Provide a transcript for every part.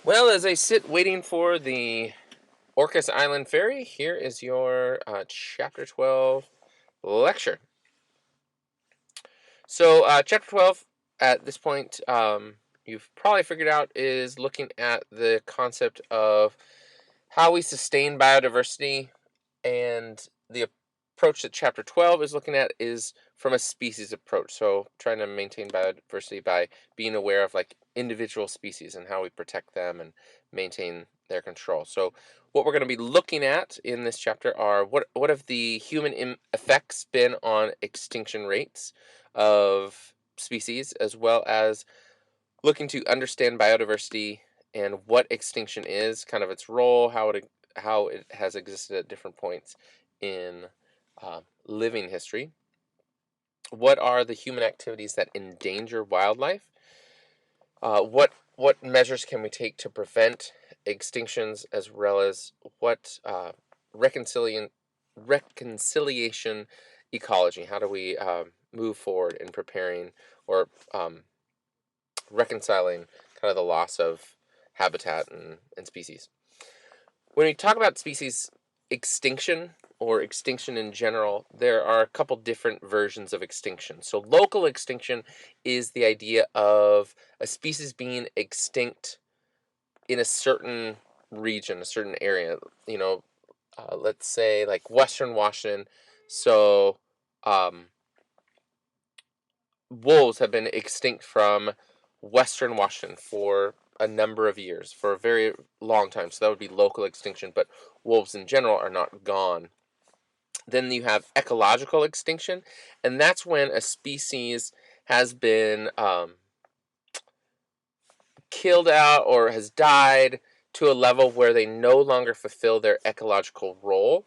Well, as I sit waiting for the Orcas Island ferry, here is your Chapter 12 lecture. So, Chapter 12, at this point, you've probably figured out, is looking at the concept of how we sustain biodiversity, and the approach that Chapter 12 is looking at is from a species approach. So, trying to maintain biodiversity by being aware of like individual species and how we protect them and maintain their control. So, what we're going to be looking at in this chapter are what have the human effects been on extinction rates of species, as well as looking to understand biodiversity and what extinction is, kind of its role, how it has existed at different points in living history. What are the human activities that endanger wildlife? What measures can we take to prevent extinctions, as well as what reconciliation ecology? How do we move forward in preparing or reconciling kind of the loss of habitat and species? When we talk about species extinction or extinction in general, there are a couple different versions of extinction. So, local extinction is the idea of a species being extinct in a certain region, a certain area. You know, let's say like Western Washington. So, um, wolves have been extinct from Western Washington for a number of years, for a very long time. So that would be local extinction, but wolves in general are not gone. Then you have ecological extinction, and that's when a species has been killed out or has died to a level where they no longer fulfill their ecological role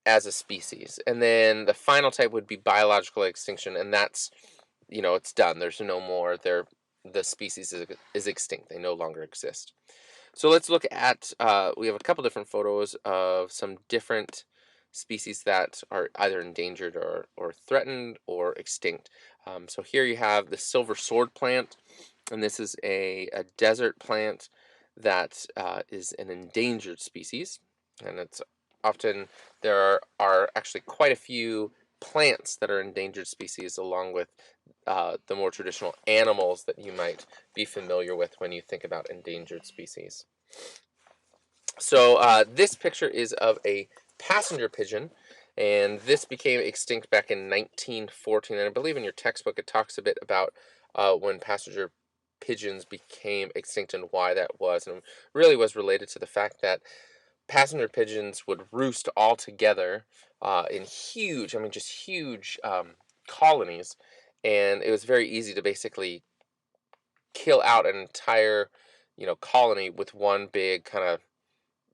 as a species. And then the final type would be biological extinction, and that's, it's done. There's no more. The species is extinct. They no longer exist. So let's look at. We have a couple different photos of some different species that are either endangered or threatened or extinct. So here you have the silver sword plant, and this is a desert plant that is an endangered species, and it's often there are actually quite a few plants that are endangered species, along with the more traditional animals that you might be familiar with when you think about endangered species. So this picture is of a passenger pigeon, and this became extinct back in 1914. And I believe in your textbook it talks a bit about when passenger pigeons became extinct and why that was, and really was related to the fact that passenger pigeons would roost all together in huge, I mean, just huge colonies, and it was very easy to basically kill out an entire, colony with one big kind of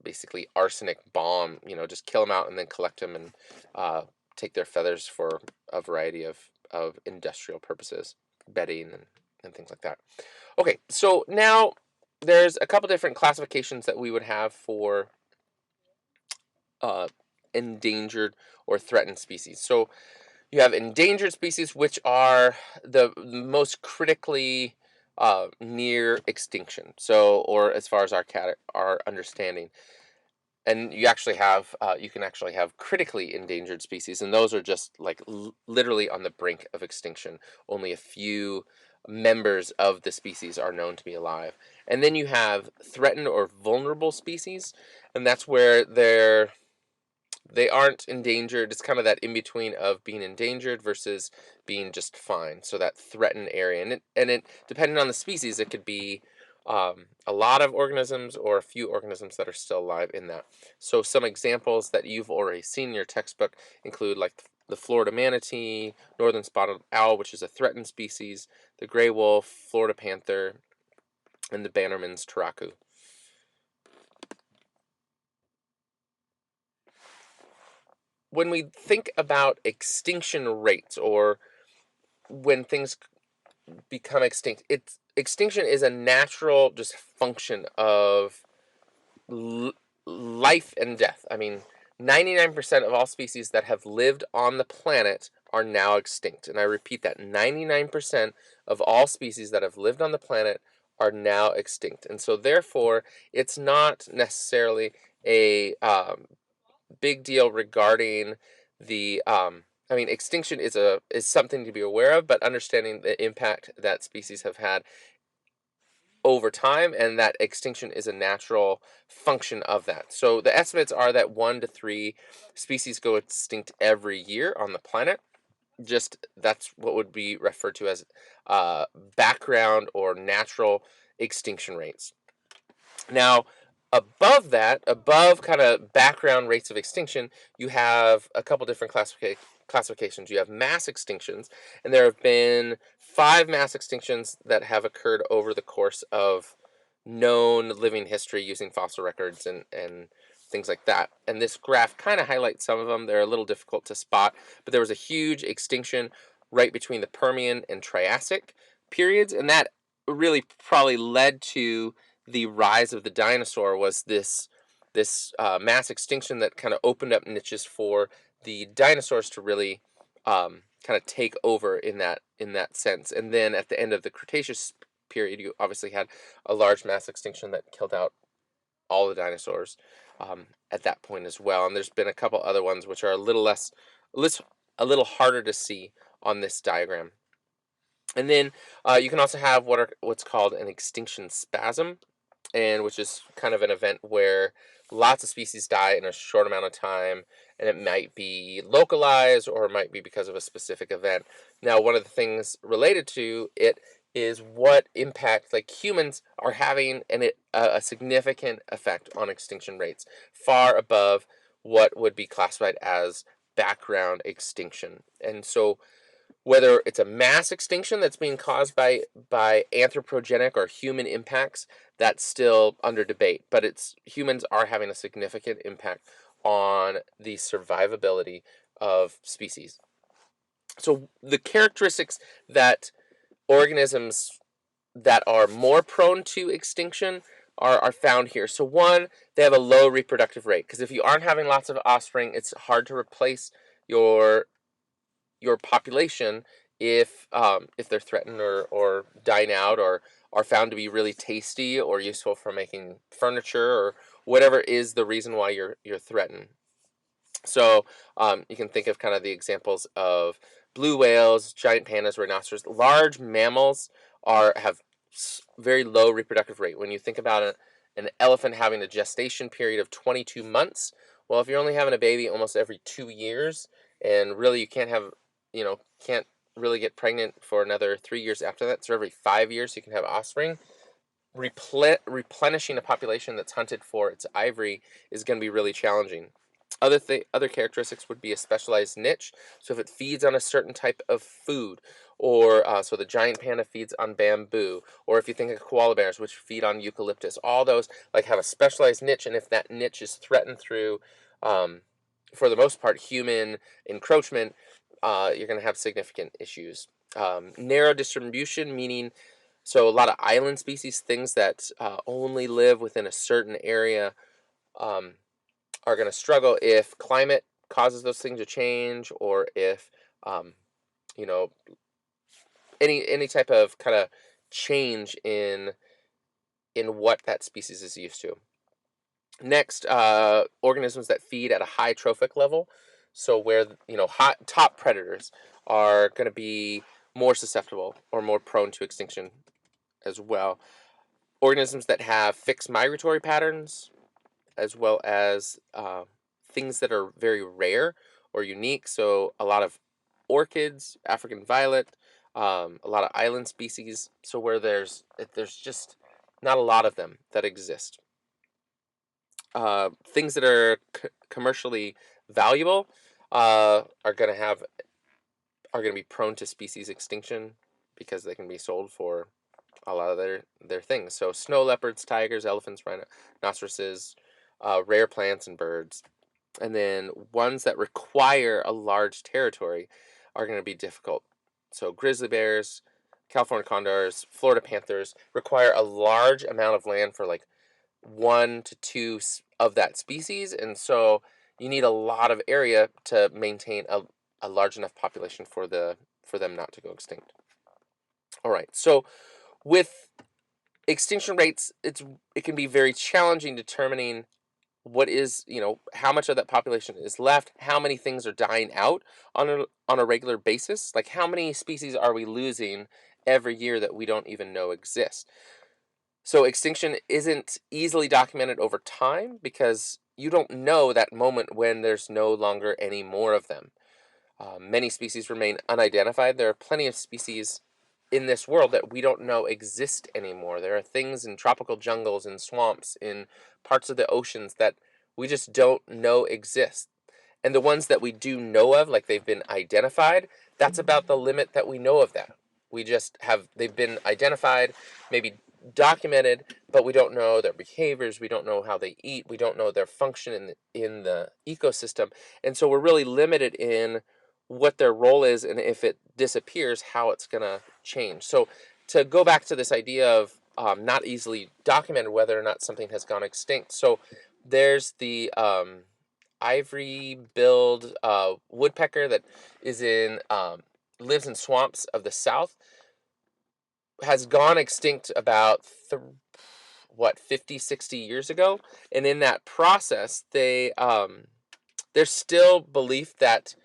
basically arsenic bomb. Just kill them out and then collect them and uh, take their feathers for a variety of industrial purposes, bedding and things like that. Okay, so now there's a couple different classifications that we would have for uh, endangered or threatened species. So you have endangered species, which are the most critically near extinction. So, or as far as our understanding, and you can actually have critically endangered species, and those are just like literally on the brink of extinction. Only a few members of the species are known to be alive. And then you have threatened or vulnerable species, and that's where they aren't endangered. It's kind of that in between of being endangered versus being just fine. So that threatened area, and it depending on the species, it could be a lot of organisms or a few organisms that are still alive in that. So some examples that you've already seen in your textbook include like the Florida manatee, northern spotted owl, which is a threatened species, the gray wolf, Florida panther, and the Bannerman's taracu. When we think about extinction rates, or when things become extinct, it's extinction is a natural just function of l- life and death. I mean, 99% of all species that have lived on the planet are now extinct. And I repeat that, 99% of all species that have lived on the planet are now extinct. And so therefore, it's not necessarily a big deal regarding the I mean, extinction is something to be aware of, but understanding the impact that species have had over time, and that extinction is a natural function of that. So the estimates are that 1 to 3 species go extinct every year on the planet. Just that's what would be referred to as uh, background or natural extinction rates. Now, above that, above kind of background rates of extinction, you have a couple different classifications. You have mass extinctions, and there have been 5 mass extinctions that have occurred over the course of known living history using fossil records and things like that. And this graph kind of highlights some of them. They're a little difficult to spot, but there was a huge extinction right between the Permian and Triassic periods, and that really probably led to the rise of the dinosaur. Was this mass extinction that kind of opened up niches for the dinosaurs to really kind of take over in that sense. And then at the end of the Cretaceous period, you obviously had a large mass extinction that killed out all the dinosaurs at that point as well. And there's been a couple other ones which are a little harder to see on this diagram. And then you can also have what's called an extinction spasm, and which is kind of an event where lots of species die in a short amount of time, and it might be localized or it might be because of a specific event. Now, one of the things related to it is what impact like humans are having, and a significant effect on extinction rates, far above what would be classified as background extinction. And so whether it's a mass extinction that's being caused by anthropogenic or human impacts, that's still under debate. But it's humans are having a significant impact on the survivability of species. So the characteristics that organisms that are more prone to extinction are found here. So one, they have a low reproductive rate, because if you aren't having lots of offspring, it's hard to replace your your population if they're threatened or dying out, or are found to be really tasty or useful for making furniture, or whatever is the reason why you're threatened. So you can think of kind of the examples of blue whales, giant pandas, rhinoceros. Large mammals have very low reproductive rate. When you think about an elephant having a gestation period of 22 months, well, if you're only having a baby almost every 2 years, and really you can't really get pregnant for another 3 years after that, so every 5 years you can have offspring. Replenishing a population that's hunted for its ivory is going to be really challenging. Other characteristics would be a specialized niche. So if it feeds on a certain type of food, or so the giant panda feeds on bamboo, or if you think of koala bears, which feed on eucalyptus, all those like have a specialized niche, and if that niche is threatened through, for the most part, human encroachment, you're going to have significant issues. Narrow distribution, meaning so a lot of island species, things that only live within a certain area, um, are going to struggle if climate causes those things to change, or if um, you know any type of kind of change in what that species is used to. Next, organisms that feed at a high trophic level, so where top predators are going to be more susceptible or more prone to extinction as well. Organisms that have fixed migratory patterns, as well as things that are very rare or unique. So a lot of orchids, African violet, a lot of island species. So where there's just not a lot of them that exist. Things that are commercially valuable are going to be prone to species extinction, because they can be sold for a lot of their things. So snow leopards, tigers, elephants, rhinoceroses, rare plants and birds. And then ones that require a large territory are going to be difficult. So grizzly bears, California condors, Florida panthers require a large amount of land for like 1 to 2 of that species, and so you need a lot of area to maintain a large enough population for them not to go extinct. All right, so with extinction rates, it can be very challenging determining what is, how much of that population is left, how many things are dying out on a regular basis, like how many species are we losing every year that we don't even know exist. So extinction isn't easily documented over time because you don't know that moment when there's no longer any more of them. Many species remain unidentified. There are plenty of species in this world that we don't know exist anymore. There are things in tropical jungles, in swamps, in parts of the oceans that we just don't know exist. And the ones that we do know of, like they've been identified, that's about the limit that we know of that. They've been identified, maybe documented, but we don't know their behaviors, we don't know how they eat, we don't know their function in the ecosystem. And so we're really limited in what their role is, and if it disappears, how it's going to change. So to go back to this idea of not easily documented whether or not something has gone extinct. So there's the ivory-billed woodpecker that is in lives in swamps of the south, has gone extinct about 50, 60 years ago. And in that process, there's still belief that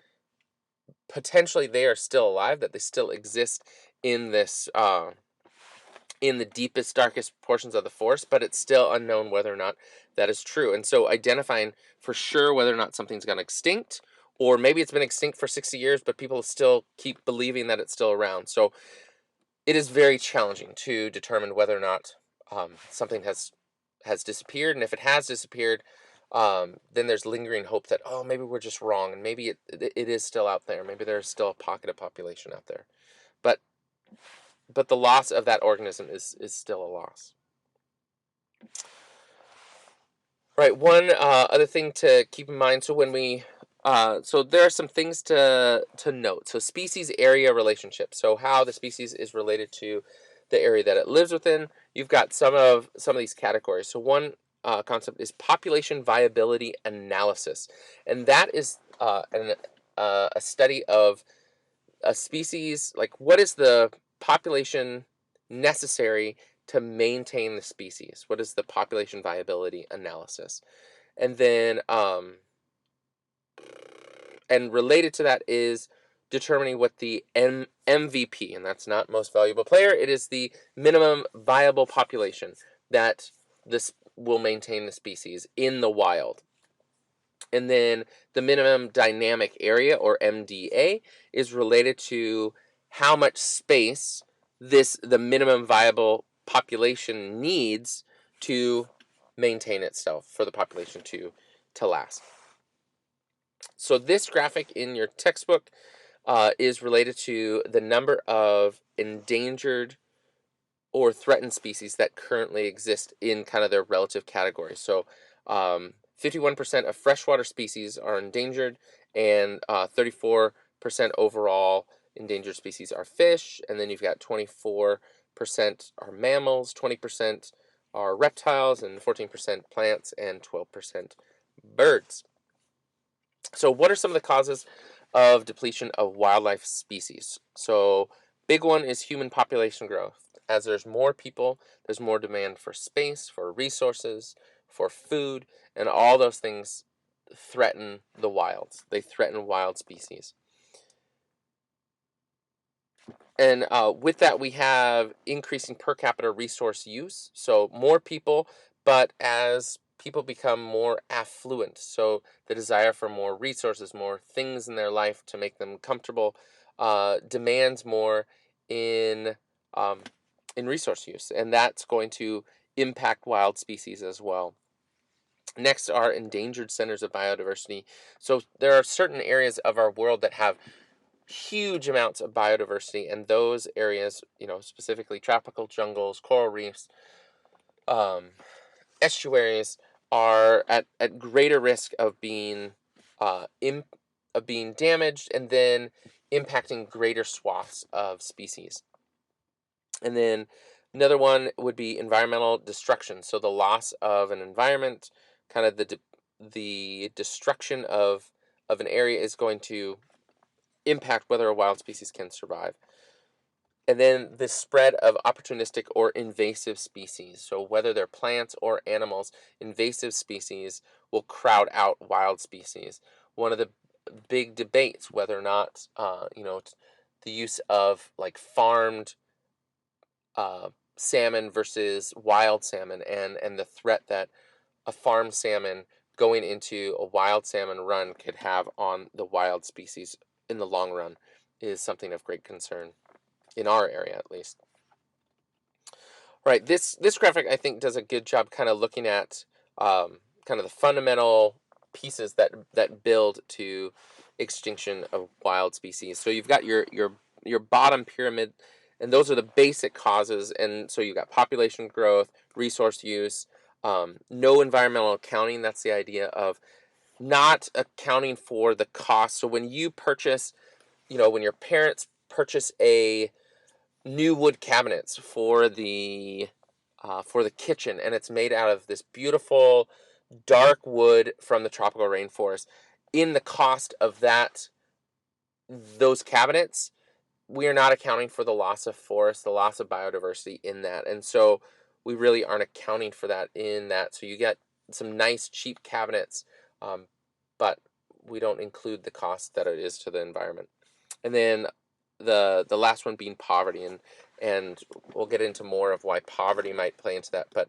potentially they are still alive, that they still exist in this in the deepest, darkest portions of the forest, but it's still unknown whether or not that is true. And so identifying for sure whether or not something's gone extinct, or maybe it's been extinct for 60 years, but people still keep believing that it's still around. So it is very challenging to determine whether or not something has disappeared. And if it has disappeared, then there's lingering hope that, oh, maybe we're just wrong, and maybe it is still out there. Maybe there's still a pocket of population out there. But the loss of that organism is still a loss. Right. One other thing to keep in mind. So so there are some things to note. So species area relationship. So how the species is related to the area that it lives within. You've got some of these categories. So one concept is population viability analysis, and that is a study of a species, like what is the population necessary to maintain the species? What is the population viability analysis? And then and related to that is determining what the MVP, and that's not most valuable player, it is the minimum viable population that this will maintain the species in the wild. And then the minimum dynamic area, or MDA, is related to how much space the minimum viable population needs to maintain itself, for the population to last. So this graphic in your textbook is related to the number of endangered or threatened species that currently exist in kind of their relative categories. So 51% of freshwater species are endangered, and 34% overall endangered species are fish, and then you've got 24% are mammals, 20% are reptiles, and 14% plants, and 12% birds. So what are some of the causes of depletion of wildlife species? So big one is human population growth. As there's more people, there's more demand for space, for resources, for food, and all those things threaten the wilds. They threaten wild species. And with that, we have increasing per capita resource use. So more people, but as people become more affluent, so the desire for more resources, more things in their life to make them comfortable, demands more in um, in resource use, and that's going to impact wild species as well. Next are endangered centers of biodiversity. So there are certain areas of our world that have huge amounts of biodiversity, and those areas, specifically tropical jungles, coral reefs, um, estuaries, are at greater risk of being of being damaged, and then impacting greater swaths of species. And then another one would be environmental destruction. So the loss of an environment, kind of the destruction of an area, is going to impact whether a wild species can survive. And then the spread of opportunistic or invasive species. So whether they're plants or animals, invasive species will crowd out wild species. One of the big debates whether or not the use of like farmed uh, salmon versus wild salmon, and the threat that a farmed salmon going into a wild salmon run could have on the wild species in the long run is something of great concern in our area, at least. Right. This graphic, I think, does a good job kind of looking at kind of the fundamental pieces that build to extinction of wild species. So you've got your bottom pyramid, and those are the basic causes. And so you've got population growth, resource use, no environmental accounting. That's the idea of not accounting for the cost. So when you purchase, when your parents purchase a new wood cabinets for the kitchen, and it's made out of this beautiful dark wood from the tropical rainforest. In the cost of those cabinets, we are not accounting for the loss of forest, the loss of biodiversity in that, and so we really aren't accounting for that in that. So you get some nice cheap cabinets, um, but we don't include the cost that it is to the environment. And then the last one being poverty, and we'll get into more of why poverty might play into that. But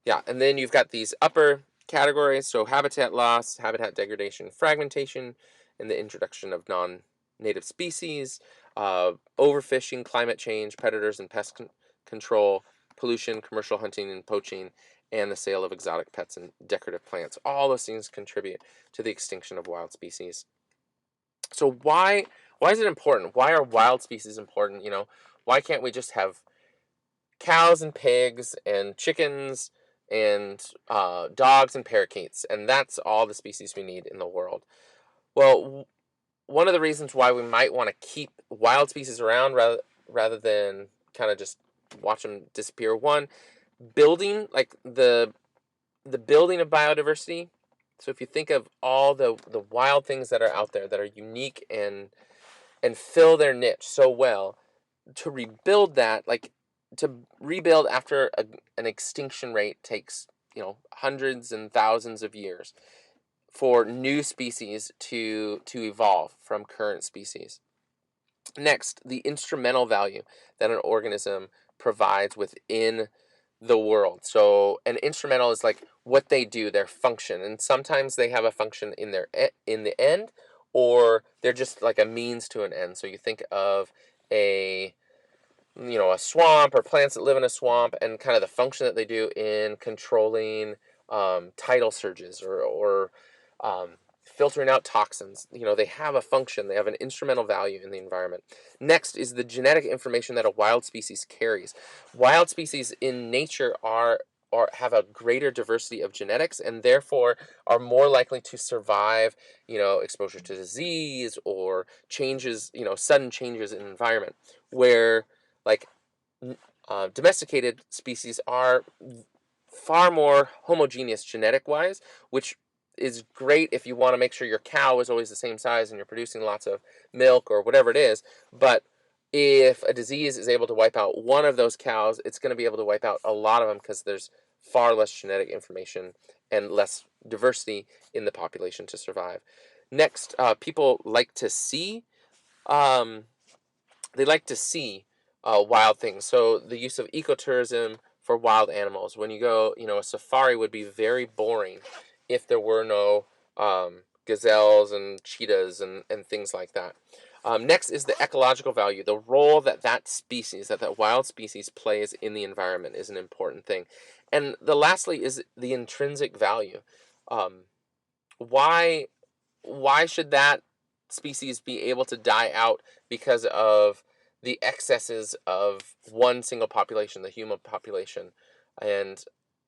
yeah, and then you've got these upper categories, so habitat loss, habitat degradation, fragmentation, and the introduction of non-native species, overfishing, climate change, predators and pest control, pollution, commercial hunting and poaching, and the sale of exotic pets and decorative plants. All those things contribute to the extinction of wild species. So why is it important? Why are wild species important? Why can't we just have cows and pigs and chickens and dogs and parakeets, and that's all the species we need in the world? Well, one of the reasons why we might want to keep wild species around rather than kind of just watch them disappear. One, building like the building of biodiversity. So if you think of all the wild things that are out there that are unique and fill their niche so well, to rebuild that, like to rebuild after an extinction rate takes hundreds and thousands of years for new species to evolve from current species. Next, the instrumental value that an organism provides within the world. So an instrumental is like what they do, their function, and sometimes they have a function in the end, or they're just like a means to an end. So you think of a a swamp or plants that live in a swamp, and kind of the function that they do in controlling tidal surges, or filtering out toxins. They have a function, they have an instrumental value in the environment. Next is the genetic information that a wild species carries. Wild species in nature or have a greater diversity of genetics, and therefore are more likely to survive exposure to disease or changes, sudden changes in environment, where like domesticated species are far more homogeneous genetic wise, which is great if you want to make sure your cow is always the same size and you're producing lots of milk or whatever it is. But if a disease is able to wipe out one of those cows, it's going to be able to wipe out a lot of them because there's far less genetic information and less diversity in the population to survive. Next, people like to see um, they like to see wild things. So the use of ecotourism for wild animals. When you go, a safari would be very boring if there were no gazelles and cheetahs and things like that. Next is the ecological value. The role that species, that wild species plays in the environment is an important thing. And the lastly is the intrinsic value. Um, why why should that species be able to die out because of the excesses of one single population, the human population? And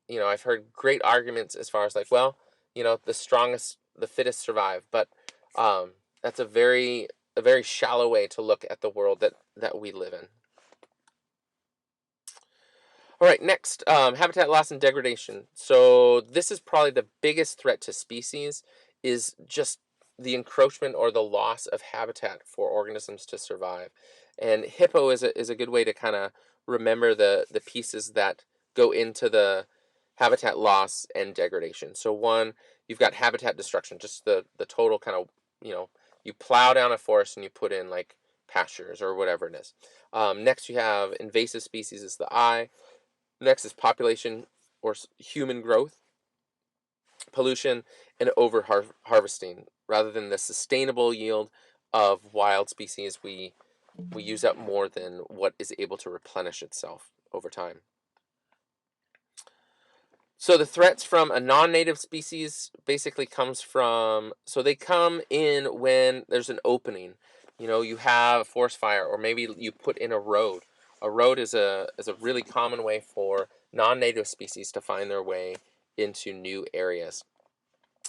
I've heard great arguments as far as like, well, the strongest, the fittest survive, but um, that's a very shallow way to look at the world that we live in. All right, next, habitat loss and degradation. So this is probably the biggest threat to species, is just the encroachment or the loss of habitat for organisms to survive. And hippo is a good way to kind of remember the pieces that go into the habitat loss and degradation. So one, you've got habitat destruction, just the total kind of, you plow down a forest and you put in like pastures or whatever it is. Next, you have invasive species is the I. Next is population or human growth, pollution, and over harvesting. Rather than the sustainable yield of wild species, we use up more than what is able to replenish itself over time. So the threats from a non-native species basically comes from, so they come in when there's an opening. You have a forest fire, or maybe you put in a road. A road is a really common way for non-native species to find their way into new areas.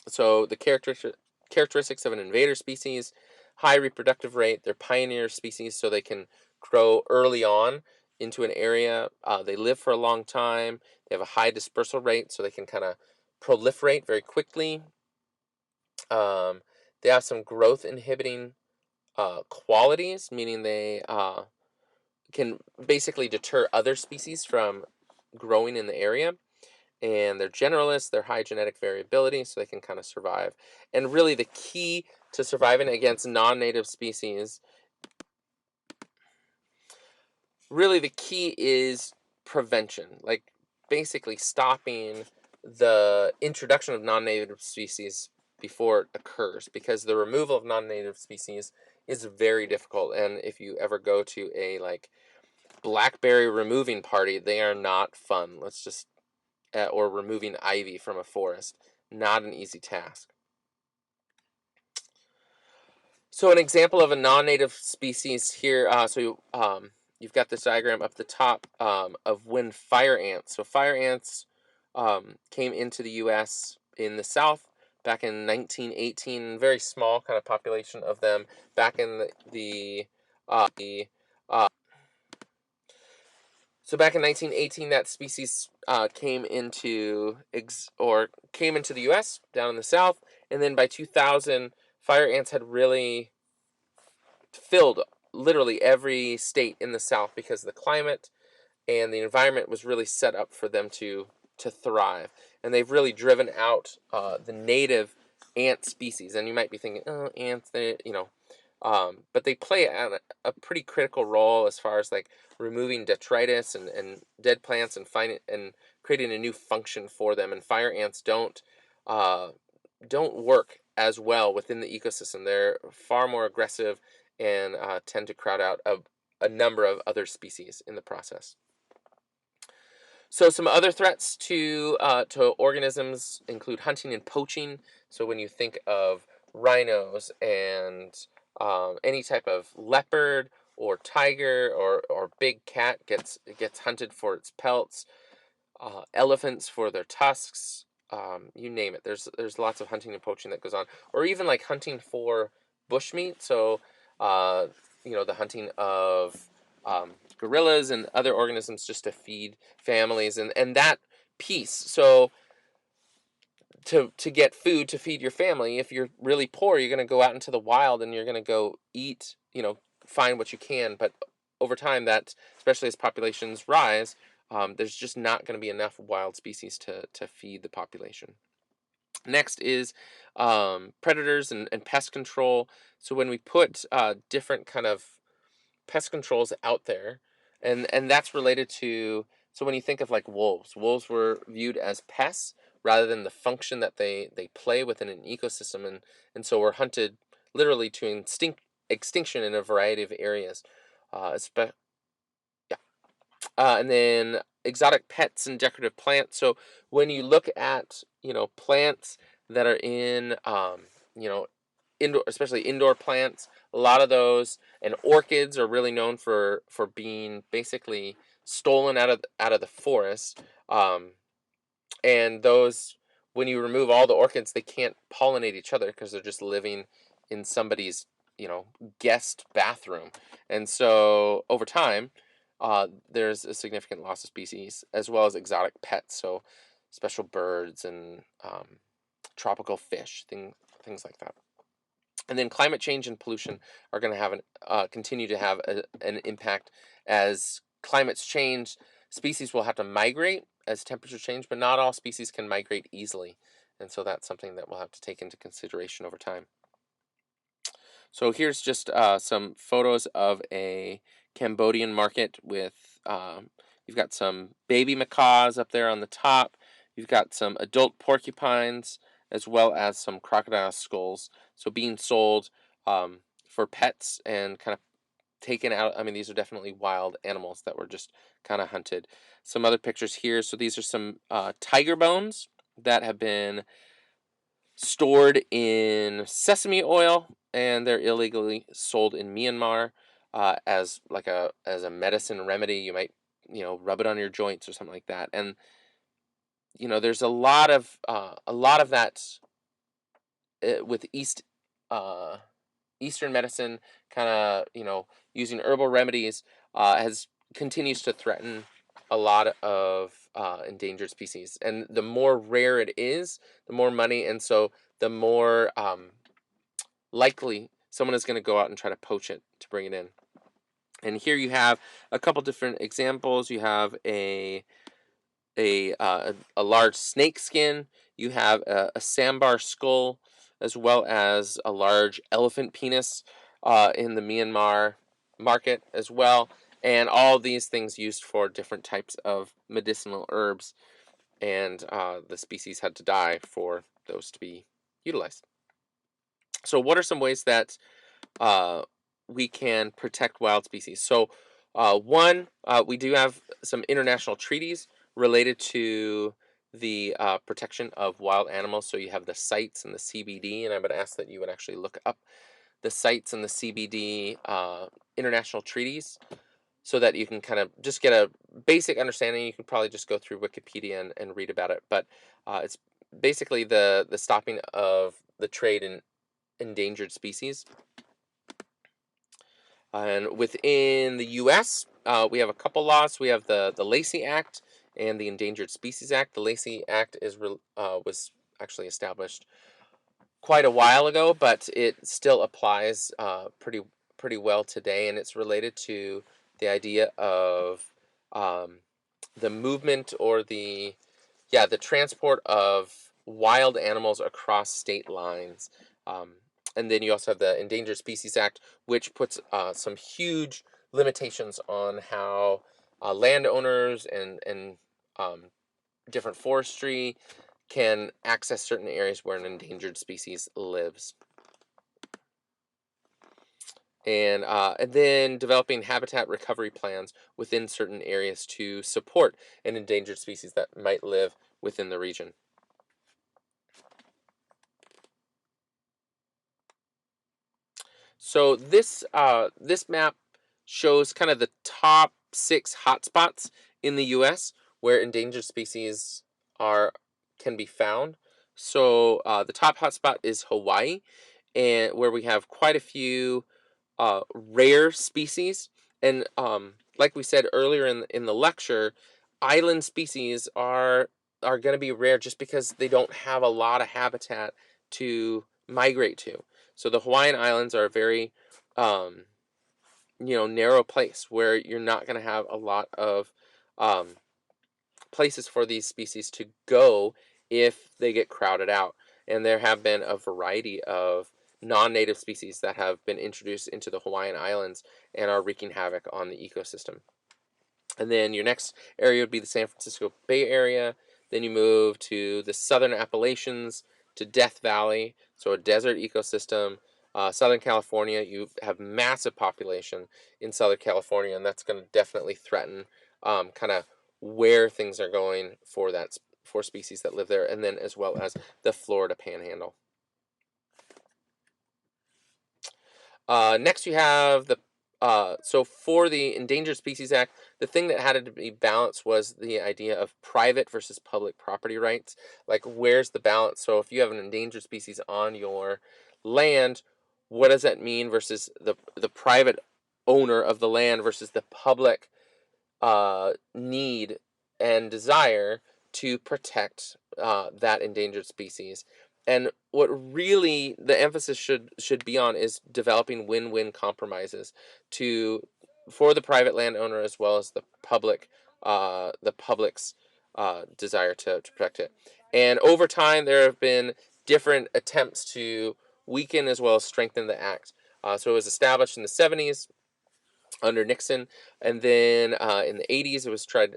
So the characteristics of an invader species: high reproductive rate. They're pioneer species, so they can grow early on into an area. They live for a long time. They have a high dispersal rate, so they can kind of proliferate very quickly. Um, they have some growth inhibiting qualities, meaning they can basically deter other species from growing in the area. And they're generalists, they're high genetic variability, so they can kind of survive. And really, the key to surviving against non-native species, really the key is prevention, like basically stopping the introduction of non-native species before it occurs, because the removal of non-native species is very difficult. And if you ever go to a like blackberry removing party, they are not fun. Let's just or removing ivy from a forest, not an easy task. So an example of a non-native species here. You've got this diagram up the top of when fire ants. So fire ants came into the U.S. in the South back in 1918. Very small kind of population of them back in the so back in 1918, that species came into the U.S. down in the South, and then by 2000, fire ants had really filled literally every state in the South because the climate and the environment was really set up for them to thrive. And they've really driven out the native ant species. And you might be thinking, oh, ants, but they play a pretty critical role as far as like removing detritus and dead plants and finding and creating a new function for them. And fire ants uh, don't work as well within the ecosystem. They're far more aggressive and tend to crowd out a number of other species in the process. So some other threats to organisms include hunting and poaching. So when you think of rhinos and any type of leopard or tiger or big cat gets hunted for its pelts, elephants for their tusks, you name it. There's lots of hunting and poaching that goes on, or even like hunting for bushmeat. So uh, the hunting of gorillas and other organisms just to feed families, and that piece. So to get food to feed your family, if you're really poor, you're going to go out into the wild and you're going to go eat, find what you can. But over time, that, especially as populations rise, there's just not going to be enough wild species to feed the population. Next is predators and pest control. So when we put different kind of pest controls out there, and that's related to, so when you think of like wolves were viewed as pests rather than the function that they play within an ecosystem, and so were hunted literally to extinction in a variety of areas. Yeah. And then exotic pets and decorative plants. So when you look at plants that are in you know indoor, especially indoor plants, a lot of those, and orchids are really known for being basically stolen out of the forest. And those, when you remove all the orchids, they can't pollinate each other because they're just living in somebody's guest bathroom. And so over time, there's a significant loss of species as well as exotic pets. So special birds and tropical fish, things like that. And then climate change and pollution are going to have continue to have an impact. As climates change, species will have to migrate as temperatures change, but not all species can migrate easily. And so that's something that we'll have to take into consideration over time. So here's just some photos of a Cambodian market with, you've got some baby macaws up there on the top. You've got some adult porcupines as well as some crocodile skulls. So being sold for pets and kind of taken out. I mean, these are definitely wild animals that were just kind of hunted. Some other pictures here. So these are some tiger bones that have been stored in sesame oil, and they're illegally sold in Myanmar as like a medicine remedy. You might rub it on your joints or something like that. And there's a lot of that with uh, Eastern medicine, kind of using herbal remedies has continues to threaten a lot of endangered species. And the more rare it is, the more money, and so the more likely someone is going to go out and try to poach it to bring it in. And here you have a couple different examples. You have a large snake skin. You have a sambar skull, as well as a large elephant penis in the Myanmar market as well. And all these things used for different types of medicinal herbs. And the species had to die for those to be utilized. So, what are some ways that uh, we can protect wild species? So, one, we do have some international treaties related to the protection of wild animals. So, you have the CITES and the CBD, and I would ask that you would actually look up the CITES and the CBD international treaties so that you can kind of just get a basic understanding. You can probably just go through Wikipedia and read about it, but it's basically the stopping of the trade in endangered species. And within the U.S., we have a couple laws. We have the Lacey Act and the Endangered Species Act. The Lacey Act was actually established quite a while ago, but it still applies pretty well today, and it's related to the idea of um, the movement or the transport of wild animals across state lines. Um, and then you also have the Endangered Species Act, which puts some huge limitations on how landowners and um, different forestry can access certain areas where an endangered species lives. And then developing habitat recovery plans within certain areas to support an endangered species that might live within the region. So this map shows kind of the top 6 hotspots in the U.S. where endangered species are can be found. So the top hotspot is Hawaii, and where we have quite a few rare species. And like we said earlier in the lecture, island species are going to be rare just because they don't have a lot of habitat to migrate to. So the Hawaiian Islands are a very um, narrow place where you're not going to have a lot of um, places for these species to go if they get crowded out. And there have been a variety of non-native species that have been introduced into the Hawaiian Islands and are wreaking havoc on the ecosystem. And then your next area would be the San Francisco Bay Area. Then you move to the southern Appalachians, to Death Valley, so a desert ecosystem. Southern California, you have massive population in Southern California, and that's going to definitely threaten kind of where things are going for for species that live there, and then as well as the Florida Panhandle. Next, you have so for the Endangered Species Act, the thing that had to be balanced was the idea of private versus public property rights. Like, where's the balance? So if you have an endangered species on your land, what does that mean versus the private owner of the land versus the public need and desire to protect that endangered species? And what really the emphasis should be on is developing win-win compromises to for the private landowner as well as the public's desire to protect it. And over time, there have been different attempts to weaken as well as strengthen the act. So it was established in the 70s under Nixon, and then in the 80s it was tried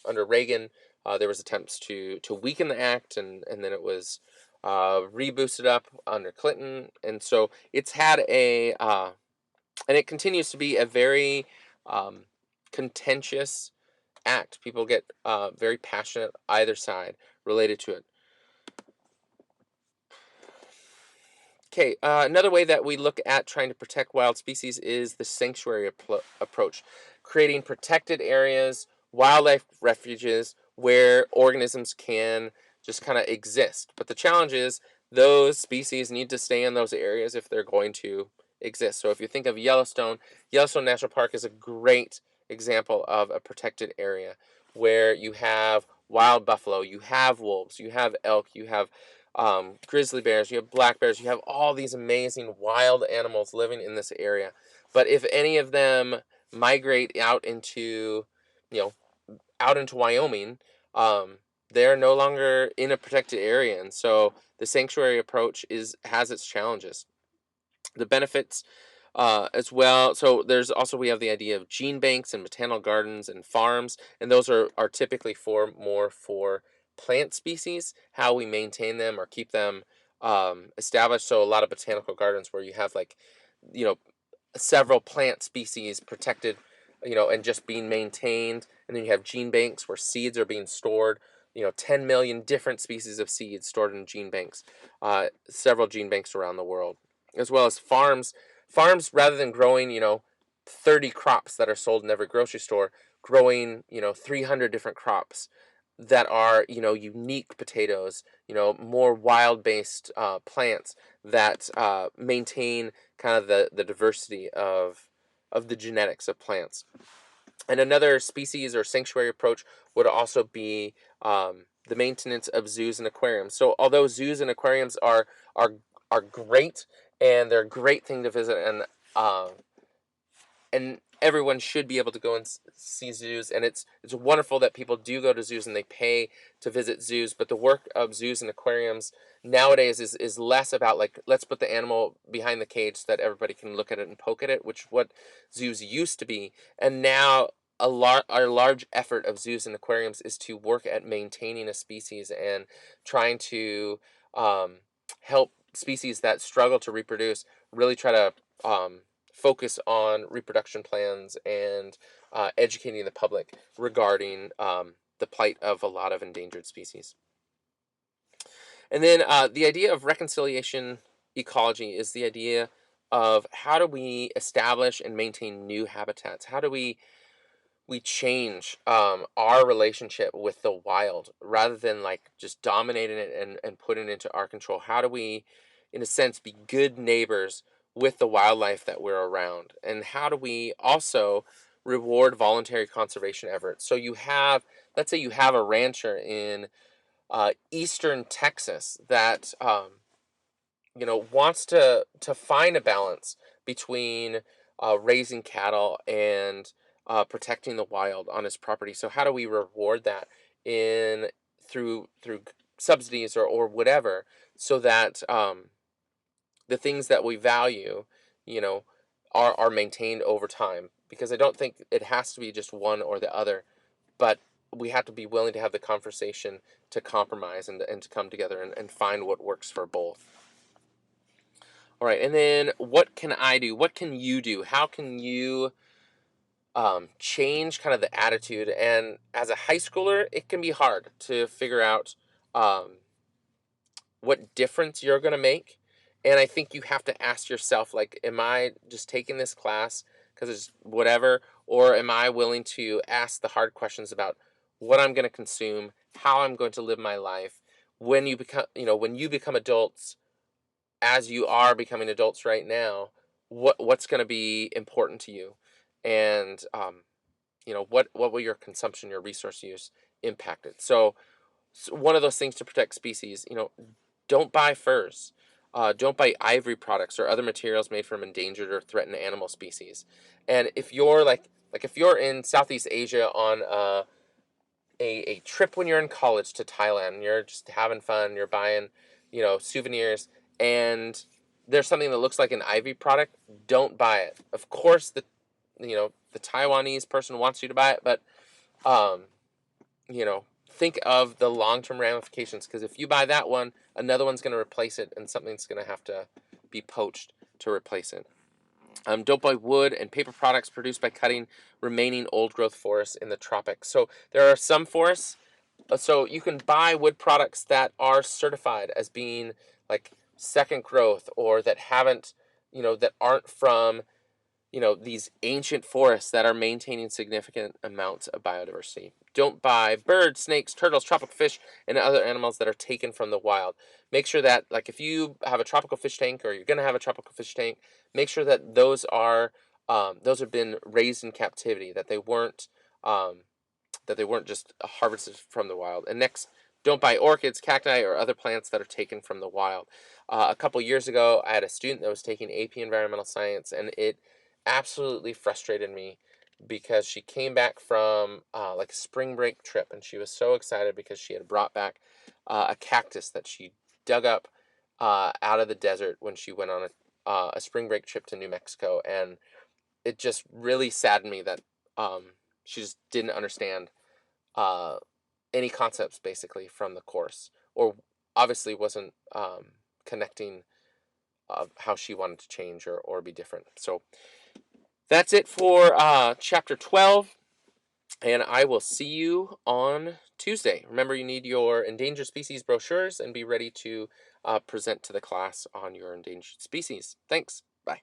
under Reagan. There was attempts to weaken the act, and then it was reboosted up under Clinton, and so it's had a and it continues to be a very um, contentious act. People get very passionate either side related to it. Okay, another way that we look at trying to protect wild species is the sanctuary approach, creating protected areas, wildlife refuges where organisms can just kind of exist. But the challenge is those species need to stay in those areas if they're going to exist. So if you think of Yellowstone, Yellowstone National Park is a great example of a protected area where you have wild buffalo, you have wolves, you have elk, you have grizzly bears, you have black bears, you have all these amazing wild animals living in this area. But if any of them migrate you know, out into Wyoming, um, they're no longer in a protected area, and so the sanctuary approach has its challenges. The benefits as well. So there's also we have the idea of gene banks and botanical gardens and farms, and those are typically more for plant species, how we maintain them or keep them established. So a lot of botanical gardens where you have like, you know, several plant species protected, and just being maintained. And then you have gene banks where seeds are being stored. 10 million different species of seeds stored in gene banks, several gene banks around the world, as well as farms. Farms, rather than growing, 30 crops that are sold in every grocery store, growing, 300 different crops that are, unique potatoes, more wild-based plants that maintain kind of the diversity of the genetics of plants. And another species or sanctuary approach would also be the maintenance of zoos and aquariums. So although zoos and aquariums are are great and they're a great thing to visit, and everyone should be able to go and see zoos, and it's wonderful that people do go to zoos and they pay to visit zoos. But the work of zoos and aquariums nowadays is less about like, let's put the animal behind the cage so that everybody can look at it and poke at it, which what zoos used to be. And now a large effort of zoos and aquariums is to work at maintaining a species and trying to um, help species that struggle to reproduce really try to focus on reproduction plans and educating the public regarding the plight of a lot of endangered species. And then the idea of reconciliation ecology is the idea of how do we establish and maintain new habitats? How do we change our relationship with the wild rather than like just dominating it and putting it into our control? How do we, in a sense, be good neighbors with the wildlife that we're around? And how do we also reward voluntary conservation efforts? So let's say you have a rancher in eastern Texas that wants to find a balance between raising cattle and protecting the wild on his property. So how do we reward that in through subsidies or whatever, so that the things that we value, you know, are maintained over time? Because I don't think it has to be just one or the other, but we have to be willing to have the conversation to compromise and to come together and find what works for both. All right, and then what can I do? What can you do? How can you change kind of the attitude? And as a high schooler, it can be hard to figure out um, what difference you're going to make. And I think you have to ask yourself, like, am I just taking this class because it's whatever? Or am I willing to ask the hard questions about what I'm going to consume, how I'm going to live my life? When you become adults, as you are becoming adults right now, what's going to be important to you, and what will your consumption, your resource use impact it? So one of those things to protect species, don't buy furs. Don't buy ivory products or other materials made from endangered or threatened animal species. And if you're like if you're in Southeast Asia on a trip when you're in college to Thailand, and you're just having fun, you're buying, souvenirs, and there's something that looks like an ivory product, don't buy it. Of course, the Taiwanese person wants you to buy it, but um, think of the long-term ramifications, because if you buy that one, another one's going to replace it, and something's going to have to be poached to replace it. Don't buy wood and paper products produced by cutting remaining old-growth forests in the tropics. So there are some forests, so you can buy wood products that are certified as being like second growth, or that haven't, that aren't from these ancient forests that are maintaining significant amounts of biodiversity. Don't buy birds, snakes, turtles, tropical fish, and other animals that are taken from the wild. Make sure that, like, if you have a tropical fish tank, or you're going to have a tropical fish tank, make sure that those have been raised in captivity, that they weren't just harvested from the wild. And next, don't buy orchids, cacti, or other plants that are taken from the wild. A couple years ago, I had a student that was taking AP Environmental Science, and it absolutely frustrated me because she came back from like a spring break trip, and she was so excited because she had brought back a cactus that she dug up out of the desert when she went on a spring break trip to New Mexico. And it just really saddened me that she just didn't understand uh, any concepts basically from the course, or obviously wasn't connecting how she wanted to change or be different. So that's it for chapter 12, and I will see you on Tuesday. Remember, you need your endangered species brochures, and be ready to present to the class on your endangered species. Thanks. Bye.